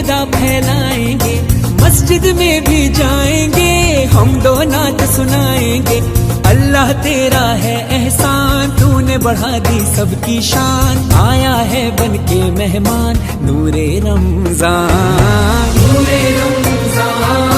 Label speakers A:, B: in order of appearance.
A: निदा फैलाएंगे, मस्जिद में भी जाएंगे, हम दो नात सुनाएंगे। अल्लाह तेरा है एहसान, तूने बढ़ा दी सबकी शान, आया है बन के मेहमान नूरे रमजान, नूरे रमजान।